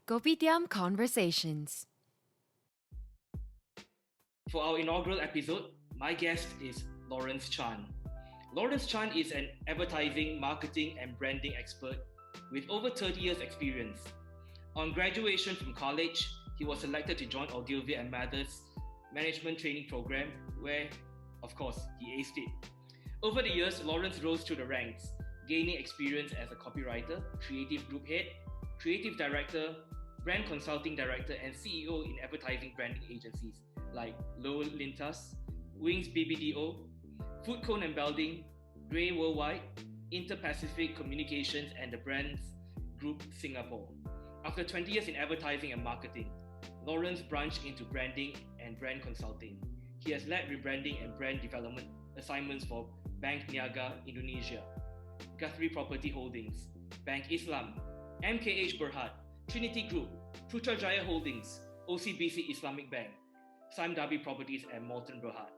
Kopitiam Conversations. For our inaugural episode, my guest is Lawrence Chan. Lawrence Chan is an advertising, marketing, and branding expert with over 30 years' experience. On graduation from college, he was selected to join Ogilvy Mather's management training program, where, of course, he aced it. Over the years, Lawrence rose through the ranks, gaining experience as a copywriter, creative group head, creative director, brand consulting director, and CEO in advertising branding agencies like Lowe Lintas, Wings BBDO, Food Cone and Belding, Grey Worldwide, Inter-Pacific Communications, and the Brands Group Singapore. After 20 years in advertising and marketing, Lawrence branched into branding and brand consulting. He has led rebranding and brand development assignments for Bank Niaga Indonesia, Guthrie Property Holdings, Bank Islam, MKH Berhad, Trinity Group, Putrajaya Holdings, OCBC Islamic Bank, Sime Darby Properties, and Malton Berhad.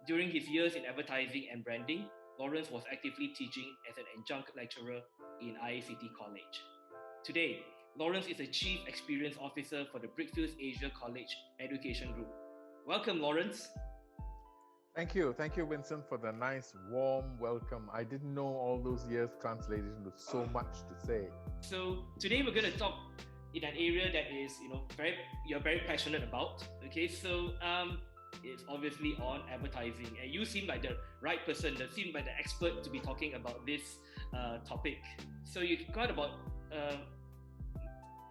During his years in advertising and branding, Lawrence was actively teaching as an adjunct lecturer in IACT College. Today, Lawrence is a Chief Experience Officer for the Brickfields Asia College Education Group. Welcome, Lawrence. Thank you, Vincent, for the nice, warm welcome. I didn't know all those years translated into so much to say. So today we're going to talk in an area that is, you're very passionate about. Okay, so it's obviously on advertising, and you seem like the right person, that seem like the expert to be talking about this topic. So you got about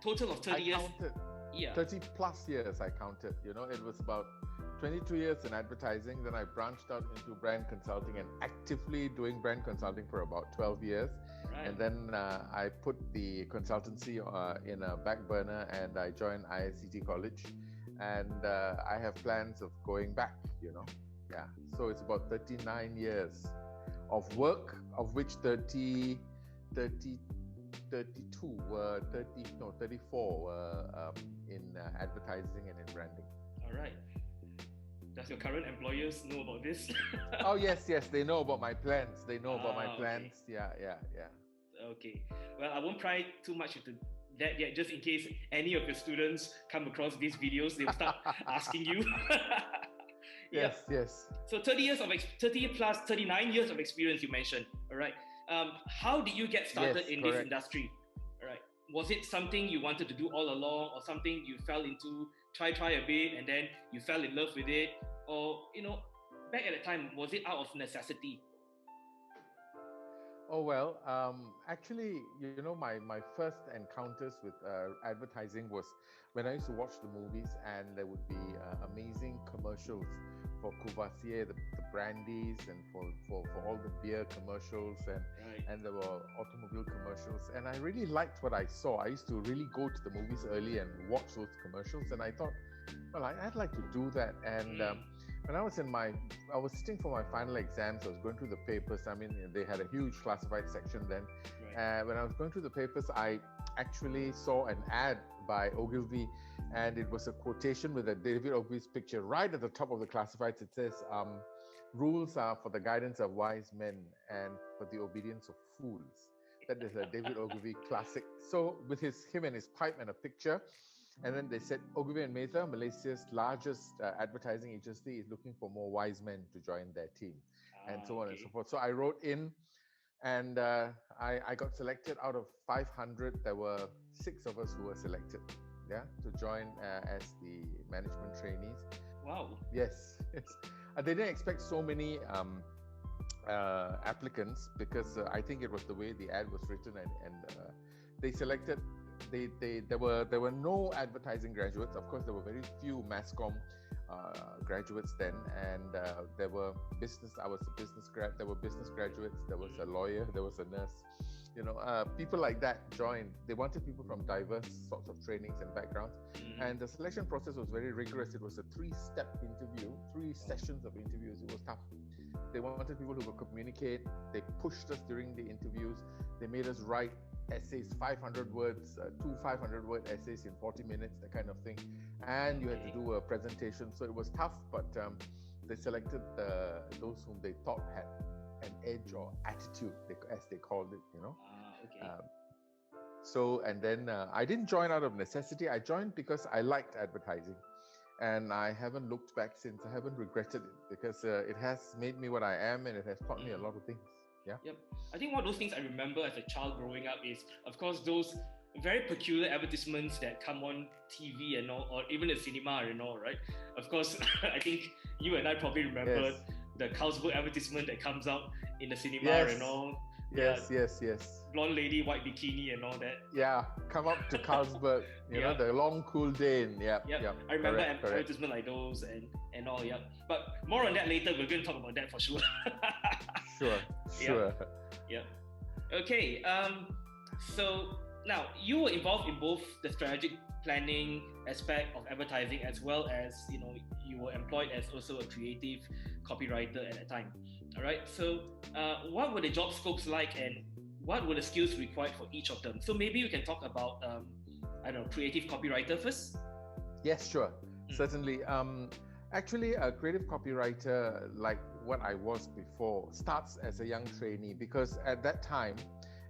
total of 30 years. Counted. Yeah. 30 plus years I counted. It was about 22 years in advertising. Then I branched out into brand consulting and actively doing brand consulting for about 12 years. Right. And then I put the consultancy in a back burner and I joined IACT College. And I have plans of going back, Yeah. So it's about 39 years of work, of which 34 were in advertising and in branding. All right. Does your current employers know about this? Oh, yes. They know about my plans. Okay. Yeah. Okay. Well, I won't pry too much into that yet, just in case any of your students come across these videos, they'll start asking you. Yes. So 39 years of experience you mentioned. All right. How did you get started in this industry? All right. Was it something you wanted to do all along, or something you fell into, try a bit, and then you fell in love with it? Or, back at the time, was it out of necessity? Oh, well, actually, my first encounters with advertising was when I used to watch the movies, and there would be amazing commercials for Courvoisier, the brandies, and for all the beer commercials, and there were automobile commercials. And I really liked what I saw. I used to really go to the movies early and watch those commercials. And I thought, well, I'd like to do that. And when I was sitting for my final exams, I was going through the papers. I mean, they had a huge classified section then. Right. When I was going through the papers, I actually saw an ad by Ogilvy, and it was a quotation with a David Ogilvy's picture right at the top of the classifieds. It says, rules are for the guidance of wise men and for the obedience of fools. That is a David Ogilvy classic. So with him and his pipe and a picture, and then they said, Ogilvy Mather, Malaysia's largest advertising agency, is looking for more wise men to join their team, and so on and so forth. So I wrote in, and I got selected. Out of 500, there were 6 of us who were selected, to join as the management trainees. Wow. Yes. They didn't expect so many applicants, because I think it was the way the ad was written, and they selected. There were no advertising graduates. Of course, there were very few mass comm graduates then, and there were I was a business grad. There were business graduates. There was a lawyer. There was a nurse. People like that joined. They wanted people from diverse sorts of trainings and backgrounds. And the selection process was very rigorous. It was a 3-step interview, 3 sessions of interviews. It was tough. They wanted people who could communicate. They pushed us during the interviews. They made us write essays, 500 words, 2 500-word essays in 40 minutes, that kind of thing. And you had to do a presentation. So it was tough, but they selected those whom they thought had an edge or attitude, as they called it, Okay. So, and then I didn't join out of necessity. I joined because I liked advertising. And I haven't looked back since. I haven't regretted it because it has made me what I am, and it has taught me a lot of things. Yeah. Yep. I think one of those things I remember as a child growing up is, of course, those very peculiar advertisements that come on TV and all, or even the cinema and all, right? Of course, I think you and I probably remember the Carlsberg advertisement that comes out in the cinema and all. Yes. Blonde lady, white bikini, and all that. Yeah, come up to Carlsberg, you know, the long cool day. Yep. I remember advertisement like those and all. Yep. But more on that later. We're going to talk about that for sure. Sure. Yeah. Okay. So now you were involved in both the strategic planning aspect of advertising as well as, you know, you were employed as also a creative copywriter at that time. All right. So what were the job scopes like, and what were the skills required for each of them? So maybe you can talk about creative copywriter first. Yes, sure. Certainly. Actually, a creative copywriter, like what I was before, starts as a young trainee, because at that time,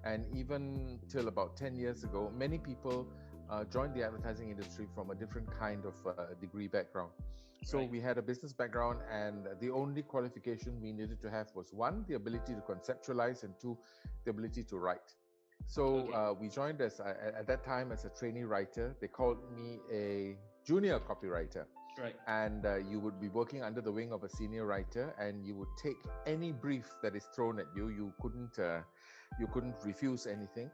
and even till about 10 years ago, many people joined the advertising industry from a different kind of degree background. So we had a business background, and the only qualification we needed to have was, one, the ability to conceptualize, and two, the ability to write. So we joined at that time as a trainee writer. They called me a junior copywriter. Right. And you would be working under the wing of a senior writer, and you would take any brief that is thrown at you. You couldn't refuse anything.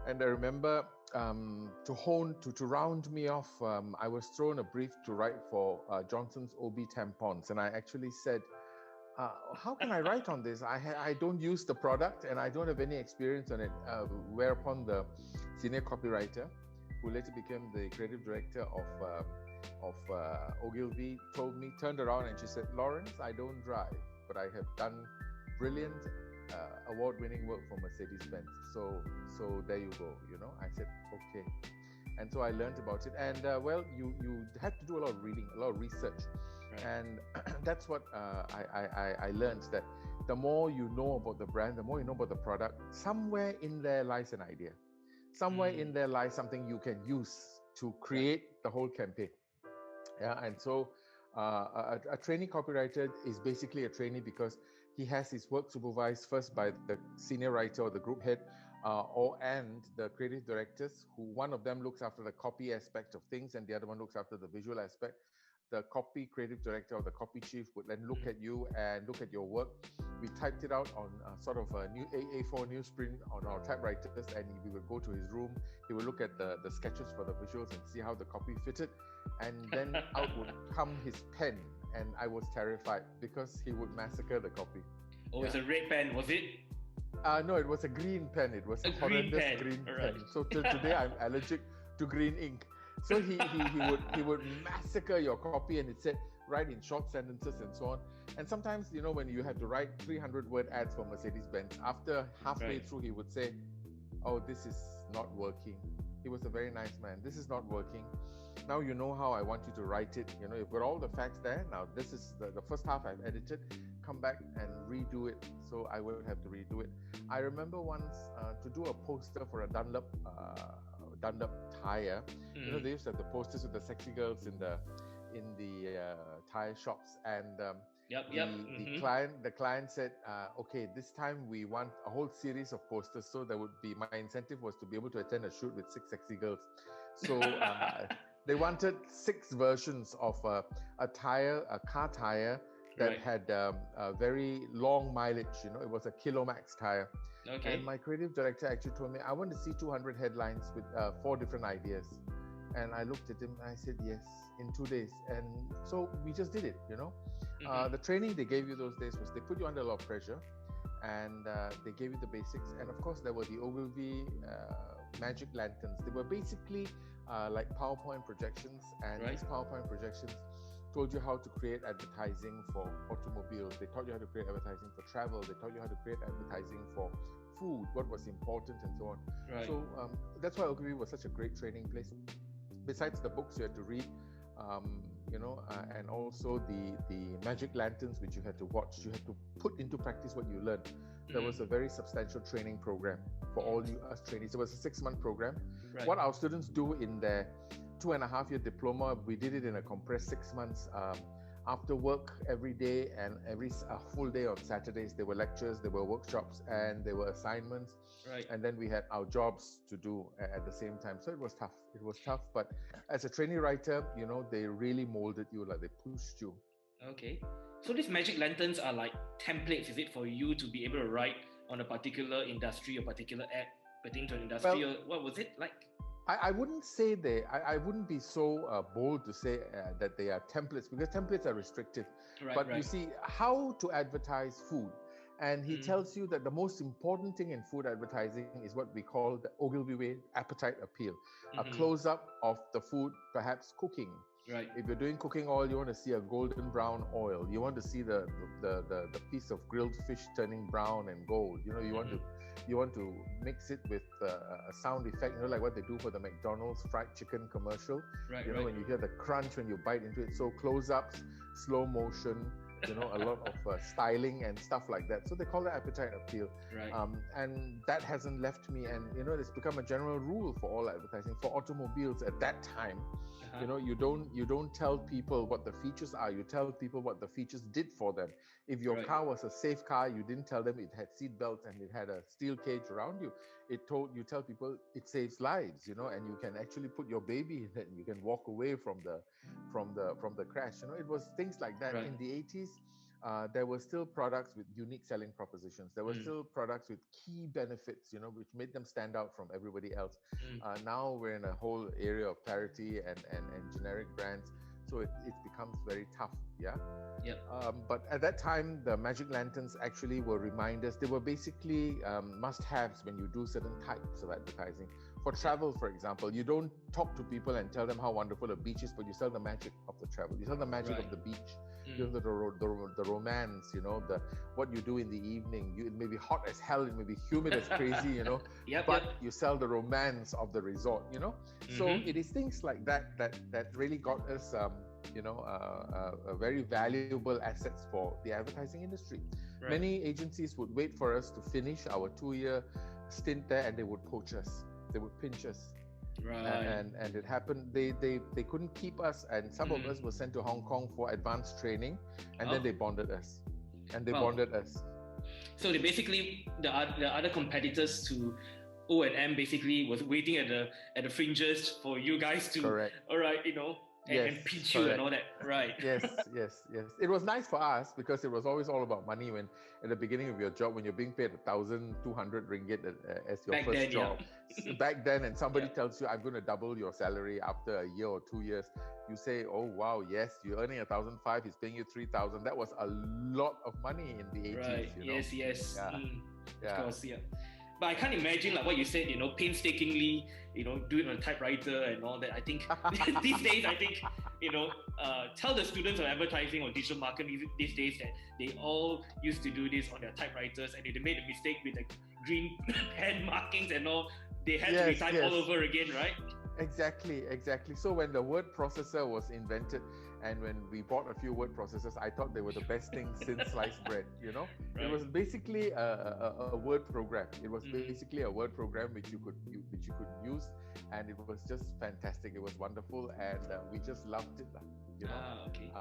And I remember to round me off, I was thrown a brief to write for Johnson's OB tampons, and I actually said, how can I write on this? I don't use the product, and I don't have any experience on it. Whereupon the senior copywriter, who later became the creative director of Ogilvy, turned around and she said, Lawrence, I don't drive, but I have done brilliant award-winning work for Mercedes-Benz. So there you go, you know. I said, okay. And so I learned about it. And you had to do a lot of reading, a lot of research. Right. And that's what I learned, that the more you know about the brand, the more you know about the product, somewhere in there lies an idea. Somewhere in there lies something you can use to create the whole campaign. Yeah, and so a trainee copywriter is basically a trainee because he has his work supervised first by the senior writer or the group head, and the creative directors, who one of them looks after the copy aspect of things and the other one looks after the visual aspect. The copy creative director or the copy chief would then look at you and look at your work. We typed it out on sort of a new A4 newsprint on our typewriters, and we would go to his room. He would look at the sketches for the visuals and see how the copy fitted, and then out would come his pen, and I was terrified because he would massacre the copy. Oh, it's a red pen, was it? No, it was a green pen. It was a horrendous green pen. So till today, I'm allergic to green ink. So he would massacre your copy, and it said write in short sentences and so on. And sometimes, you know, when you have to write 300-word ads for Mercedes-Benz, after halfway through, he would say, "Oh, this is not working." He was a very nice man. "This is not working. Now you know how I want you to write it. You know, you've got all the facts there. Now this is the first half I've edited. Come back and redo it." So I would have to redo it. I remember once to do a poster for a Dunlop tire. You know, they used to have the posters with the sexy girls in the tire shops, and the client said, okay, this time we want a whole series of posters. So there would be, my incentive was to be able to attend a shoot with 6 sexy girls. So they wanted 6 versions of a car tire that had a very long mileage. You know, it was a Kilomax tire. Okay. And my creative director actually told me, I want to see 200 headlines with 4 different ideas. And I looked at him and I said, yes, in 2 days. And so we just did it, you know. The training they gave you those days was, they put you under a lot of pressure, and they gave you the basics. And of course, there were the Ogilvy magic lanterns. They were basically like PowerPoint projections, and these PowerPoint projections told you how to create advertising for automobiles. They taught you how to create advertising for travel. They taught you how to create advertising for food, what was important, and so on. So that's why Ogilvy was such a great training place. Besides the books you had to read, you know, and also the magic lanterns which you had to watch. You had to put into practice what you learned. there was a very substantial training program for all you us trainees. It was a 6-month program. Right. What our students do in their 2.5-year diploma, we did it in a compressed 6 months. After work every day and every full day on Saturdays, there were lectures, there were workshops, and there were assignments. Right. And then we had our jobs to do at the same time. So it was tough. It was tough. But as a trainee writer, they really molded you, like they pushed you. Okay. So these magic lanterns are like templates, is it, for you to be able to write on a particular industry or particular ad pertaining to an industry? Or what was it like? I wouldn't say I wouldn't be so bold to say that they are templates, because templates are restrictive. But you see, how to advertise food. And he tells you that the most important thing in food advertising is what we call the Ogilvy way, appetite appeal. A close-up of the food, perhaps cooking. Right. If you're doing cooking oil, you want to see a golden brown oil. You want to see the piece of grilled fish turning brown and gold. You want to mix it with a sound effect, like what they do for the McDonald's fried chicken commercial. Right. When you hear the crunch when you bite into it. So close-ups, slow motion, a lot of styling and stuff like that. So they call it appetite appeal. Right. And that hasn't left me. And, it's become a general rule for all advertising. For automobiles at that time, you don't tell people what the features are. You tell people what the features did for them. If your car was a safe car, you didn't tell them it had seat belts and it had a steel cage around you. You tell people it saves lives, and you can actually put your baby in it and you can walk away from the crash. It was things like that. In the 80s. There were still products with unique selling propositions. There were still products with key benefits, which made them stand out from everybody else. Now we're in a whole area of parity and generic brands. So it becomes very tough. Yeah. But at that time, the magic lanterns actually were reminders. They were basically must-haves when you do certain types of advertising. For travel, for example, you don't talk to people and tell them how wonderful a beach is, but you sell the magic of the travel. You sell the magic of the beach. The romance, what you do in the evening. It may be hot as hell, it may be humid as crazy, but you sell the romance of the resort, So it is things like that really got us, very valuable assets for the advertising industry. Right. Many agencies would wait for us to finish our 2-year stint there, and they would poach us. They would pinch us. Right. And it happened. They couldn't keep us, and some of us were sent to Hong Kong for advanced training, and then they bonded us. So they basically the other competitors to O&M basically was waiting at the fringes for you guys to correct. All right, and pinch you and all that. Right. Yes. It was nice for us because it was always all about money when at the beginning of your job, when you're being paid 1,200 ringgit as your first job. Back then, and somebody tells you, I'm going to double your salary after a year or 2 years. You say, oh, wow, yes, you're earning 1,500, he's paying you 3,000. That was a lot of money in the 80s. Right. Yes. Yeah. Of course, yeah. But I can't imagine like what you said, painstakingly, do it on a typewriter and all that. I think these days, tell the students of advertising or digital marketing these days that they all used to do this on their typewriters, and if they made a mistake with the green pen markings and all, they had to retype all over again, right? Exactly. So when the word processor was invented, and when we bought a few word processors, I thought they were the best thing since sliced bread. Right. It was basically a word program. It was basically a word program which you could use, and it was just fantastic. It was wonderful, and we just loved it. Okay.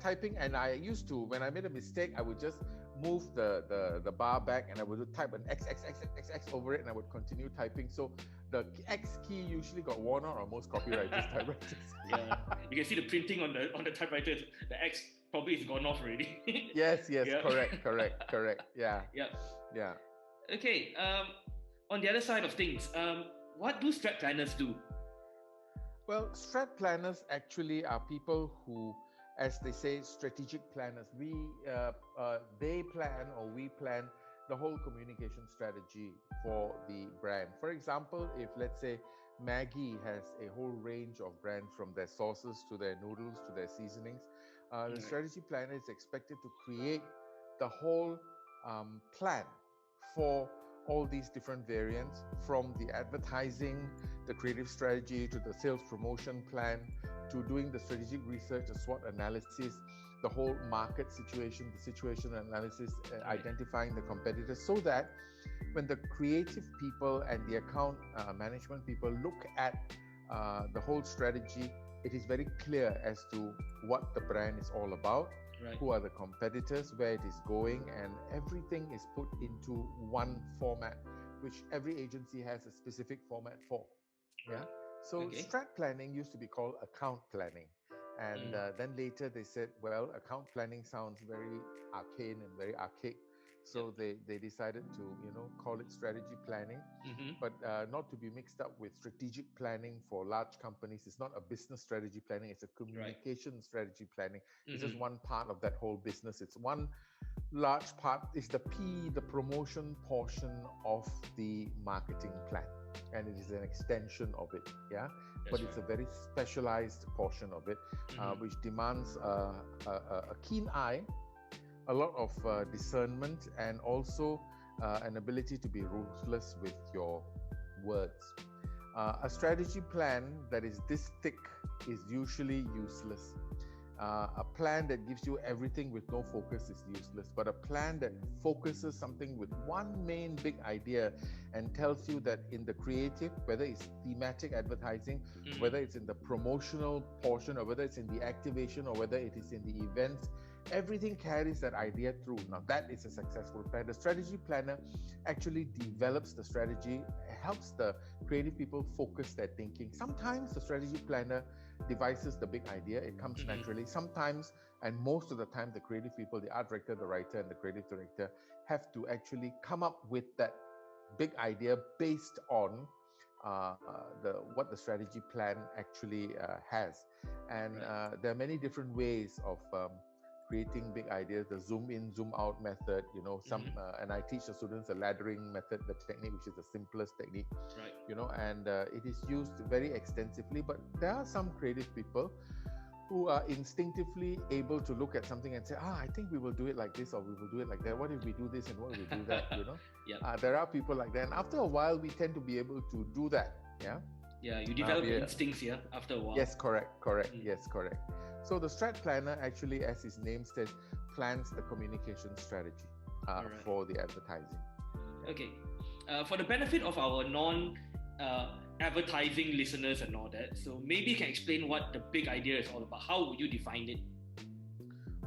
Typing. And I used to, when I made a mistake, I would just move the bar back, and I would type an XXXXX over it, and I would continue typing. So the X key usually got worn out on most copywriters' typewriters. Yeah, you can see the printing on the typewriters. The X probably is gone off already. Yes, correct. Yeah. Okay. On the other side of things, what do strat planners do? Well, strat planners actually are people who, as they say, strategic planners. They plan, or we plan the whole communication strategy for the brand. For example, if let's say Maggi has a whole range of brands, from their sauces to their noodles to their seasonings, the strategy planner is expected to create the whole plan for all these different variants, from the advertising, the creative strategy, to the sales promotion plan, to doing the strategic research, the SWOT analysis, the whole market situation, the situation analysis, Right. identifying the competitors, so that when the creative people and the account management people look at the whole strategy, it is very clear as to what the brand is all about, Right. who are the competitors, where it is going, and everything is put into one format, which every agency has a specific format for. Yeah. Right. So Okay. strat planning used to be called account planning. And then later they said, well, account planning sounds very arcane and very archaic. So they decided to, call it strategy planning, Mm-hmm. but not to be mixed up with strategic planning for large companies. It's not a business strategy planning, it's a communication strategy planning. It's just one part of that whole business. It's one large part, is the P, the promotion portion of the marketing plan. And it is an extension of it, yeah. But it's a very specialized portion of it, which demands a keen eye, a lot of discernment, and also an ability to be ruthless with your words. A strategy plan that is this thick is usually useless. A plan that gives you everything with no focus is useless, but a plan that focuses something with one main big idea and tells you that in the creative, whether it's thematic advertising, whether it's in the promotional portion, or whether it's in the activation, or whether it is in the events, everything carries that idea through. Now that is a successful plan. The strategy planner actually develops the strategy, helps the creative people focus their thinking. Sometimes the strategy planner devises the big idea, it comes naturally. Sometimes, and most of the time, the creative people, the art director, the writer, and the creative director have to actually come up with that big idea based on what the strategy plan actually has. And there are many different ways of creating big ideas. The zoom in, zoom out method, and I teach the students the laddering method, the technique, which is the simplest technique, and it is used very extensively. But there are some creative people who are instinctively able to look at something and say, I think we will do it like this, or we will do it like that. What if we do this and what if we do that? There are people like that. And after a while, we tend to be able to do that. Yeah. Yeah, you develop instincts here after a while. Yes, correct. Yes, correct. So the strat planner actually, as his name says, plans the communication strategy for the advertising. Okay. For the benefit of our non-advertising listeners and all that, so maybe you can explain what the big idea is all about. How would you define it?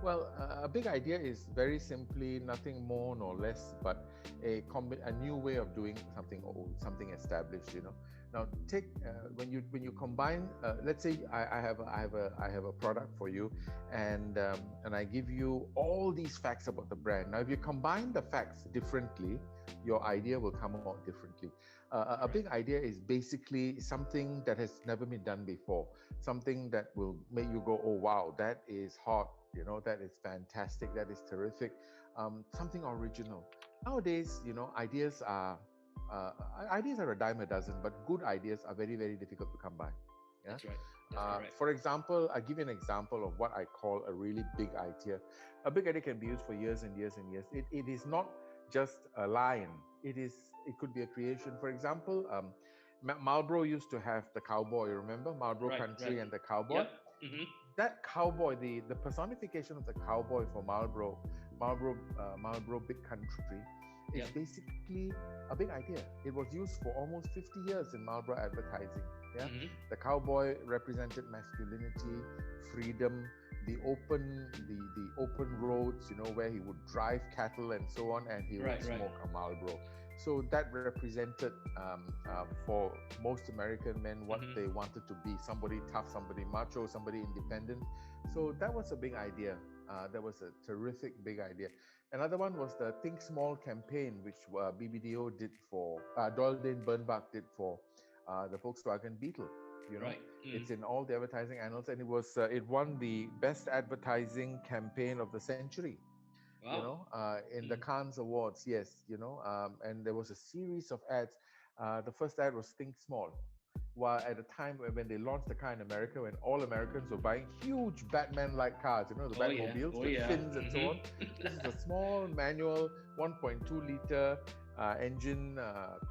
Well, a big idea is very simply nothing more nor less but a new way of doing something old, something established. Now, take when you combine. Let's say I have a product for you, and I give you all these facts about the brand. Now, if you combine the facts differently, your idea will come out differently. A big idea is basically something that has never been done before, something that will make you go, "Oh wow, that is hot." That is fantastic, that is terrific, something original. Nowadays, ideas are a dime a dozen, but good ideas are very, very difficult to come by. Yeah? That's right. That's correct. For example, I give you an example of what I call a really big idea. A big idea can be used for years and years and years. It is not just a line. It could be a creation. For example, Marlboro used to have the cowboy. Remember Marlboro Country and the cowboy? Yep. Mm-hmm. That cowboy, the personification of the cowboy for Marlboro Big Country, is basically a big idea. It was used for almost 50 years in Marlboro advertising. Yeah, the cowboy represented masculinity, freedom, the open roads, where he would drive cattle and so on, and he would smoke a Marlboro. So that represented for most American men what they wanted to be: somebody tough, somebody macho, somebody independent. So that was a big idea. That was a terrific big idea. Another one was the Think Small campaign, which BBDO did for Doyle Dane Bernbach did for the Volkswagen Beetle. It's in all the advertising annals, and it won the best advertising campaign of the century. Wow. In the Cannes Awards, yes, and there was a series of ads. The first ad was Think Small. While at the time when they launched the car in America, when all Americans were buying huge Batman-like cars, the Batmobiles with fins and so on. This is a small manual 1.2 liter engine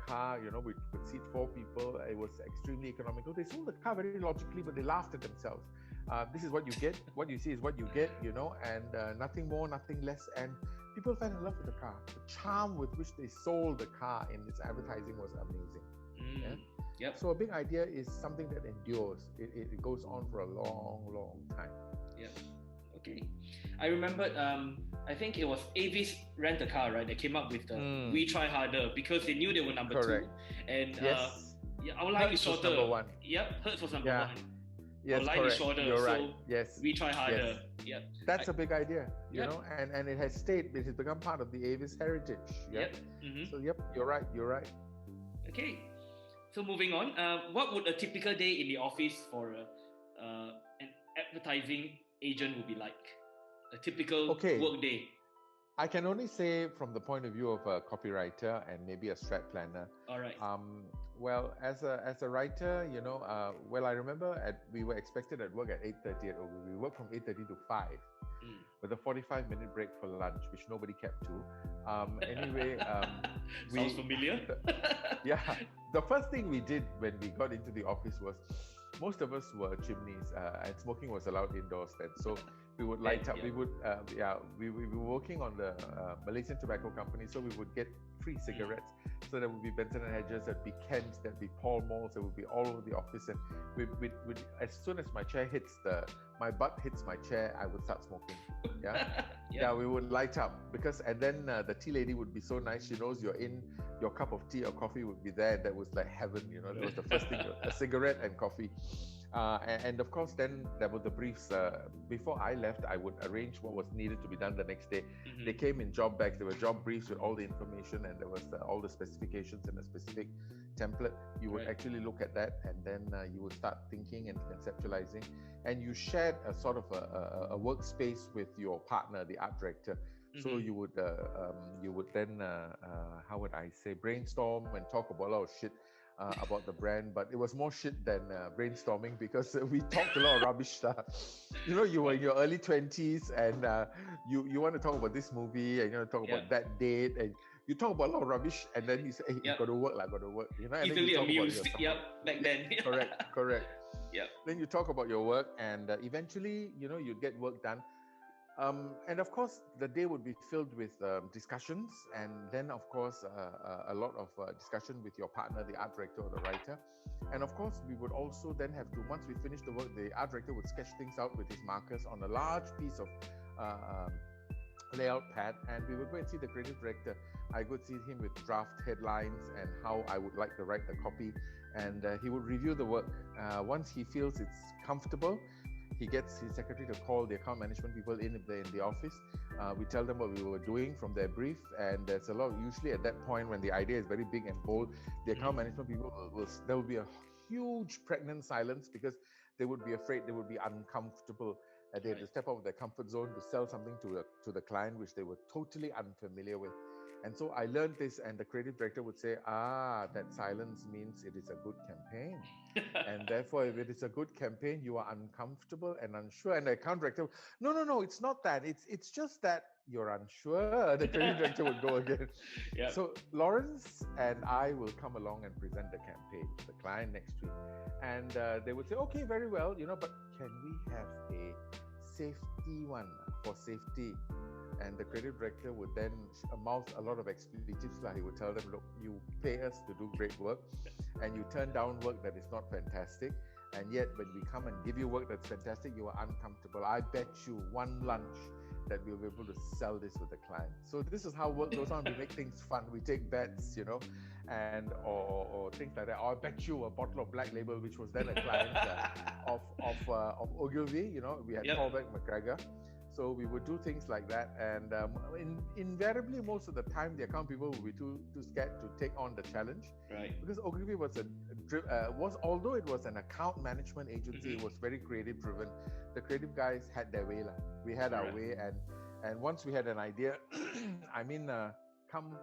car, which could seat 4 people. It was extremely economical. They sold the car very logically, but they laughed at themselves. This is what you get. What you see is what you get, and nothing more, nothing less. And people fell in love with the car. The charm with which they sold the car in its advertising was amazing. Yeah? Yep. So a big idea is something that endures. It goes on for a long, long time. Yep. Okay. I remember, I think it was Avis Rent a Car, right? They came up with the We Try Harder because they knew they were number Correct. 2. And Yes. our line is Hertz was shorter. number 1. Yep, Hertz was number Yeah. 1. Yes, Our line correct. is shorter, You're so right. Yes. we try harder. Yep. That's a big idea, you Yep. know, and it has stayed. It has become part of the Avis heritage. Yep. Mm-hmm. So you're right. You're right. Okay. So moving on, what would a typical day in the office for an advertising agent would be like? A typical work day. I can only say from the point of view of a copywriter and maybe a strat planner. All right. Well, as a writer, I remember we were expected at work at 8:30 at Ogilvy. We worked from 8:30 to 5, with a 45-minute break for lunch, which nobody kept to. Anyway, sounds familiar. Yeah, the first thing we did when we got into the office was, most of us were chimneys, and smoking was allowed indoors then. So we would light up. We would, we were working on the Malaysian Tobacco Company, so we would get free cigarettes. So there would be Benson and Hedges, there'd be Kent's, there'd be Paul Malls, there would be all over the office. And we as soon as my butt hits my chair, I would start smoking. Yeah, we would light up and then the tea lady would be so nice. She knows you're in. Your cup of tea or coffee would be there. That was like heaven, That was the first thing, a cigarette and coffee. And of course, then there were the briefs. Before I left, I would arrange what was needed to be done the next day. Mm-hmm. They came in job bags. There were job briefs with all the information, and there was all the specifications and a specific template. You would actually look at that, and then you would start thinking and conceptualizing. And you shared a sort of a workspace with your partner, the art director. So you would then how would I say, brainstorm and talk about a lot of shit about the brand, but it was more shit than brainstorming, because we talked a lot of rubbish stuff. You were in your early 20s, and you want to talk about this movie, and you want to talk about that date, and you talk about a lot of rubbish, and then you say, "Hey, you got to work, got to work." And easily then you amused. Back then. Correct. Yeah. Then you talk about your work, and eventually, you'd get work done. And of course, the day would be filled with discussions, and then, of course, a lot of discussion with your partner, the art director or the writer. And of course, we would also then have to, once we finish the work, the art director would sketch things out with his markers on a large piece of layout pad, and we would go and see the creative director. I would see him with draft headlines and how I would like to write the copy, and he would review the work. Once he feels it's comfortable, he gets his secretary to call the account management people if they're in the office. We tell them what we were doing from their brief, and there's a lot. Usually at that point, when the idea is very big and bold, the account management people there will be a huge pregnant silence, because they would be afraid, they would be uncomfortable. They had to step out of their comfort zone to sell something to the client, which they were totally unfamiliar with. And so I learned this, and the creative director would say, that silence means it is a good campaign. And therefore, if it is a good campaign, you are uncomfortable and unsure. And the account director, no, it's not that. It's just that you're unsure. The creative director would go again. Yep. So Lawrence and I will come along and present the campaign to the client next week. And they would say, okay, very well, but can we have a safety one for safety? And the creative director would then mouth a lot of expletives. He would tell them, look, you pay us to do great work, and you turn down work that is not fantastic. And yet, when we come and give you work that's fantastic, you are uncomfortable. I bet you one lunch that we'll be able to sell this with the client. So this is how work goes on. We make things fun. We take bets, and or things like that. Or I bet you a bottle of Black Label, which was then a client of Ogilvy. We had Paulbeck McGregor. So we would do things like that, and invariably, most of the time, the account people would be too scared to take on the challenge, right? Because Ogilvy although it was an account management agency, it was very creative driven. The creative guys had their way, we had our way, and once we had an idea, come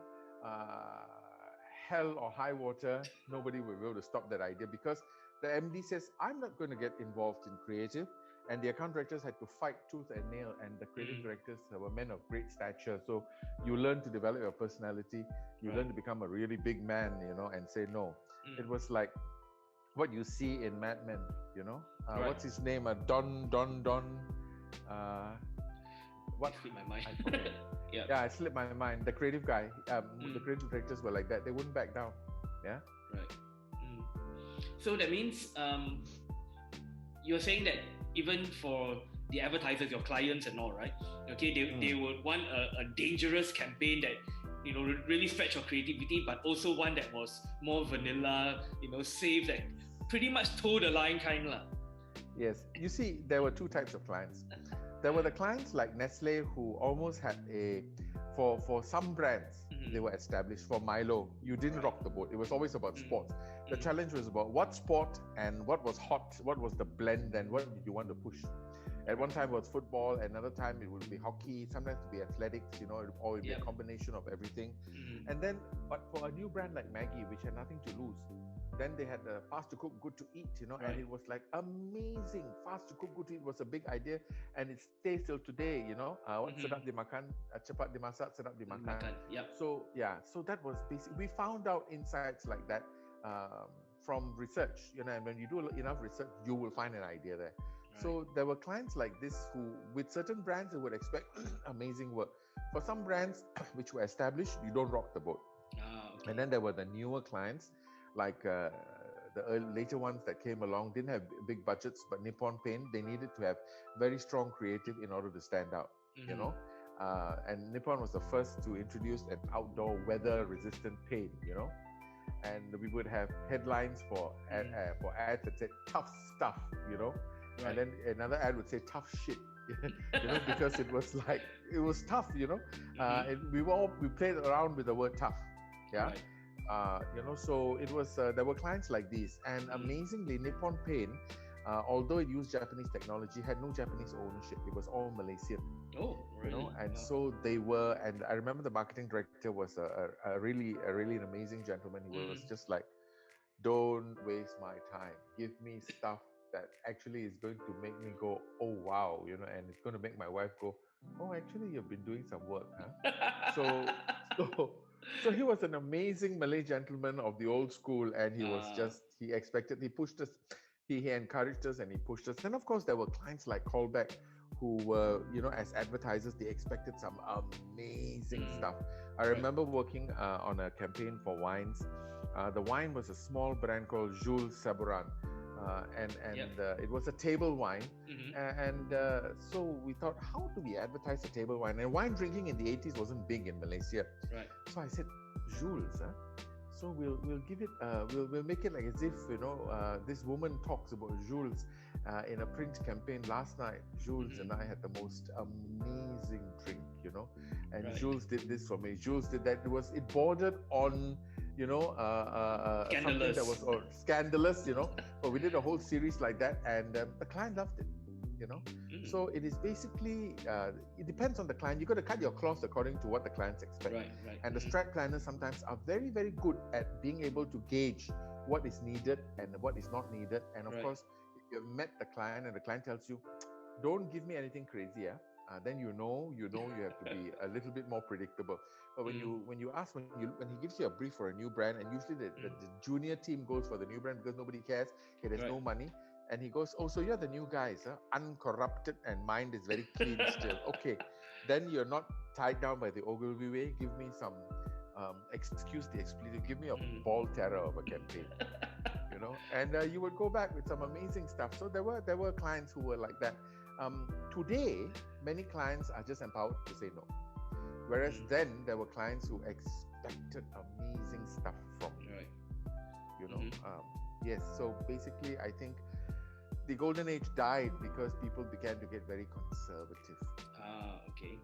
hell or high water, nobody will be able to stop that idea, because the MD says, I'm not going to get involved in creative. And the account directors had to fight tooth and nail, and the creative directors were men of great stature. So you learn to develop your personality. You learn to become a really big man, and say no. It was like what you see in Mad Men, you know. Right. What's his name? Don. What? It slipped my mind. I forget. Yeah, it slipped my mind. The creative guy, the creative directors were like that. They wouldn't back down. Yeah. Right. So that means you're saying that even for the advertisers, your clients and all, right? Okay, they would want a dangerous campaign that, you know, really stretch your creativity, but also one that was more vanilla, you know, safe, that pretty much toe the line kind lah. Yes. You see, there were two types of clients. There were the clients like Nestle who almost had for some brands, they were established. For Milo, you didn't rock the boat. It was always about sports. The challenge was about what sport and what was hot, what was the blend, and what did you want to push. At one time it was football, another time it would be hockey, sometimes it would be athletics, you know, or it would be a combination of everything. And then, but for a new brand like Maggi, which had nothing to lose, then they had fast to cook, good to eat, you know, and it was like amazing. Fast to cook, good to eat was a big idea, and it stays till today, you know. Sedap dimakan, cepat dimasak, sedap dimakan. So so that was basic. We found out insights like that from research, you know, and when you do enough research, you will find an idea there. So there were clients like this who, with certain brands, they would expect amazing work. For some brands which were established, you don't rock the boat. And then there were the newer clients, like the later ones that came along, didn't have big budgets, but Nippon Paint, they needed to have very strong creative in order to stand out, you know. And Nippon was the first to introduce an outdoor weather-resistant paint, you know. And we would have headlines for ads that said tough stuff, you know. And then another ad would say tough shit, you know, because it was like, it was tough, you know. We played around with the word tough, you know. So it was there were clients like these, and amazingly, Nippon Paint, although it used Japanese technology, had no Japanese ownership. It was all Malaysian. Oh, really? You know, and so they were. And I remember the marketing director was a really an amazing gentleman. He was just like, don't waste my time. Give me stuff that actually is going to make me go, oh wow, you know, and it's going to make my wife go, oh, actually you've been doing some work, huh? So he was an amazing Malay gentleman of the old school, and he was just, he pushed us, he encouraged us and he pushed us. And of course there were clients like Callback who were, you know, as advertisers, they expected some amazing stuff. I remember working on a campaign for wines. The wine was a small brand called Jules Saboran. It was a table wine, so we thought, how do we advertise a table wine? And wine drinking in the 80s wasn't big in Malaysia, so I said, Jules, so we'll give it, we'll make it like as if, you know, this woman talks about Jules in a print campaign. Last night, Jules and I had the most amazing drink, you know, and Jules did this for me. Jules did that. It bordered on, you know, something that was scandalous, you know. But we did a whole series like that, and the client loved it, you know. So it is basically, it depends on the client. You got to cut your cloth according to what the clients expect. And the strat planners sometimes are very, very good at being able to gauge what is needed and what is not needed. And of course, if you've met the client and the client tells you, don't give me anything crazy, then you know you have to be a little bit more predictable. But when you ask, when he gives you a brief for a new brand, and usually the junior team goes for the new brand because nobody cares, there's no money, and he goes, oh, so you're the new guys, uncorrupted and mind is very clean still. Okay, then you're not tied down by the Ogilvy way. Give me some excuse the expletive, give me a ball terror of a campaign. You know, and you would go back with some amazing stuff. So there were clients who were like that. Today, many clients are just empowered to say no. Whereas then there were clients who expected amazing stuff from you. You know, yes. So basically, I think the golden age died because people began to get very conservative. Okay.